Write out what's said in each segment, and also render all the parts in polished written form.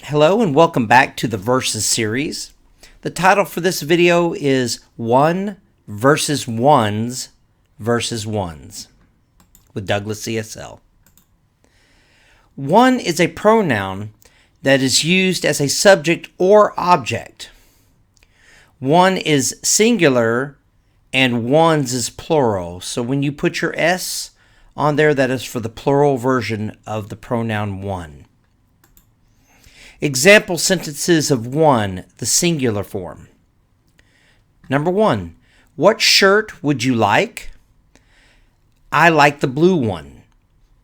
Hello and welcome back to the Verses series. The title for this video is One versus Ones versus Ones with DouglasESL. One is a pronoun that is used as a subject or object. One is singular and ones is plural. So when you put your S on there, that is for the plural version of the pronoun one. Example sentences of one, the singular form. Number one, what shirt would you like? I like the blue one.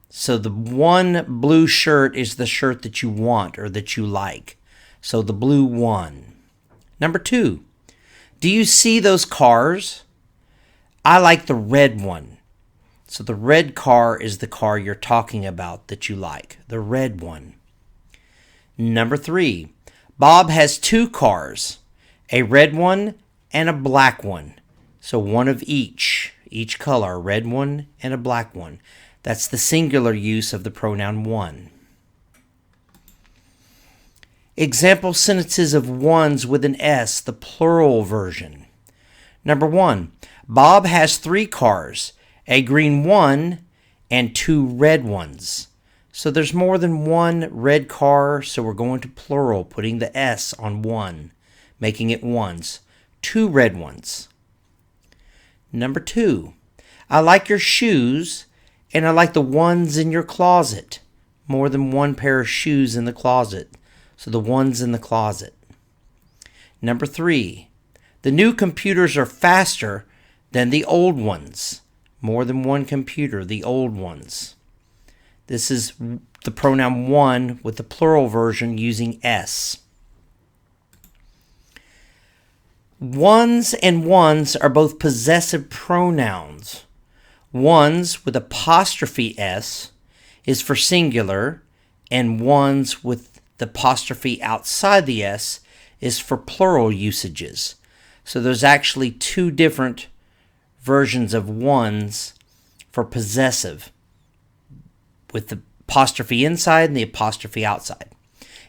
So the one blue shirt is the shirt that you want or that you like. So the blue one. Number two, do you see those cars? I like the red one. So the red car is the car you're talking about that you like, the red one. Number three, Bob has two cars, a red one and a black one. So one of each color, a red one and a black one. That's the singular use of the pronoun one. Example sentences of ones with an S, the plural version. Number one, Bob has three cars, a green one and two red ones. So there's more than one red car, so we're going to plural, putting the S on one, making it ones. Two red ones. Number two, I like your shoes, and I like the ones in your closet. More than one pair of shoes in the closet, so the ones in the closet. Number three, the new computers are faster than the old ones. More than one computer, the old ones. This is the pronoun one with the plural version using S. Ones and ones are both possessive pronouns. Ones with apostrophe S is for singular, and ones with the apostrophe outside the S is for plural usages. So there's actually two different versions of ones for possessive, with the apostrophe inside and the apostrophe outside.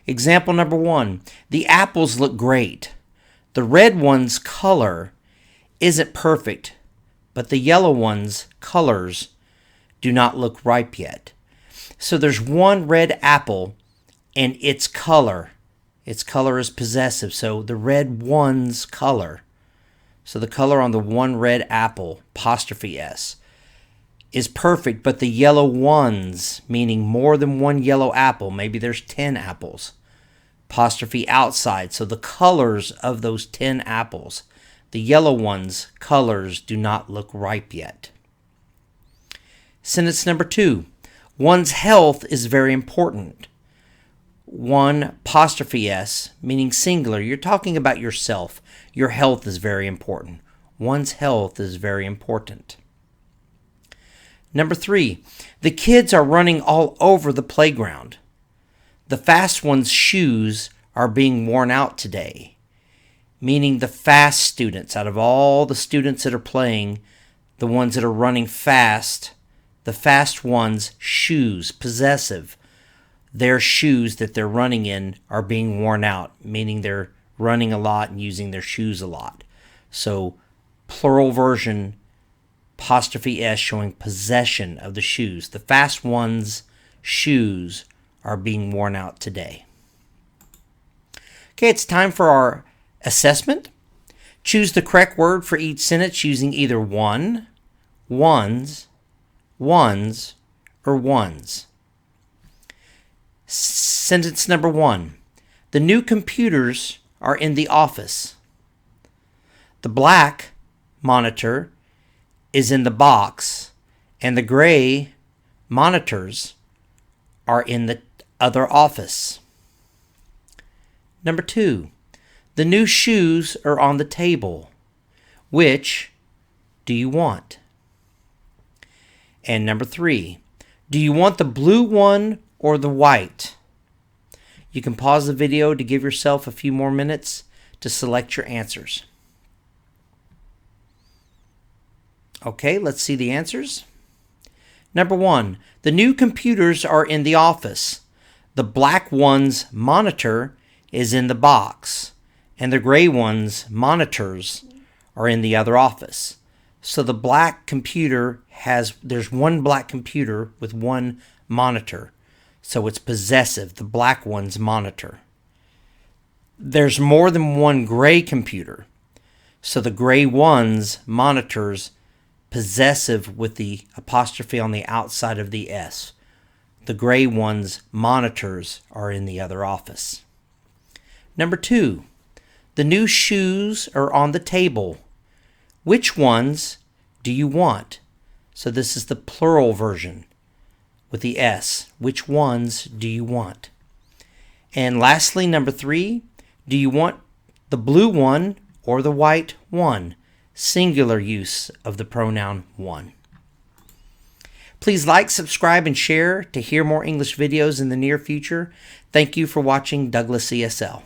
Example number one, the apples look great. The red one's color isn't perfect, but the yellow one's colors do not look ripe yet. So there's one red apple and its color is possessive. So the red one's color. So the color on the one red apple, apostrophe S, is perfect, but the yellow ones, meaning more than one yellow apple, maybe there's 10 apples, apostrophe outside, so the colors of those 10 apples, the yellow ones' colors do not look ripe yet. Sentence number two, one's health is very important. One apostrophe S, meaning singular, you're talking about yourself. Your health is very important. One's health is very important. Number three, the kids are running all over the playground. The fast one's shoes are being worn out today, meaning the fast students, out of all the students that are playing, the ones that are running fast, the fast ones' shoes, possessive, their shoes that they're running in are being worn out, meaning they're running a lot and using their shoes a lot. So plural version, apostrophe S showing possession of the shoes. The fast one's shoes are being worn out today. Okay, it's time for our assessment. Choose the correct word for each sentence using either one, ones, ones, or ones. Sentence number one. The new computers are in the office. The black monitor is in the box, and the gray monitors are in the other office. Number two, the new shoes are on the table. Which do you want? And number three, do you want the blue one or the white? You can pause the video to give yourself a few more minutes to select your answers. Okay, let's see the answers. Number one, the new computers are in the office. The black one's monitor is in the box, and the gray one's monitors are in the other office. So the black computer there's one black computer with one monitor. So it's possessive, the black one's monitor. There's more than one gray computer. So the gray one's monitors, possessive with the apostrophe on the outside of the S. The gray one's monitors are in the other office. Number 2, the new shoes are on the table. Which ones do you want? So this is the plural version with the S. Which ones do you want? And lastly, number 3, do you want the blue one or the white one? Singular use of the pronoun one. Please like, subscribe, and share to hear more English videos in the near future. Thank you for watching Douglas ESL.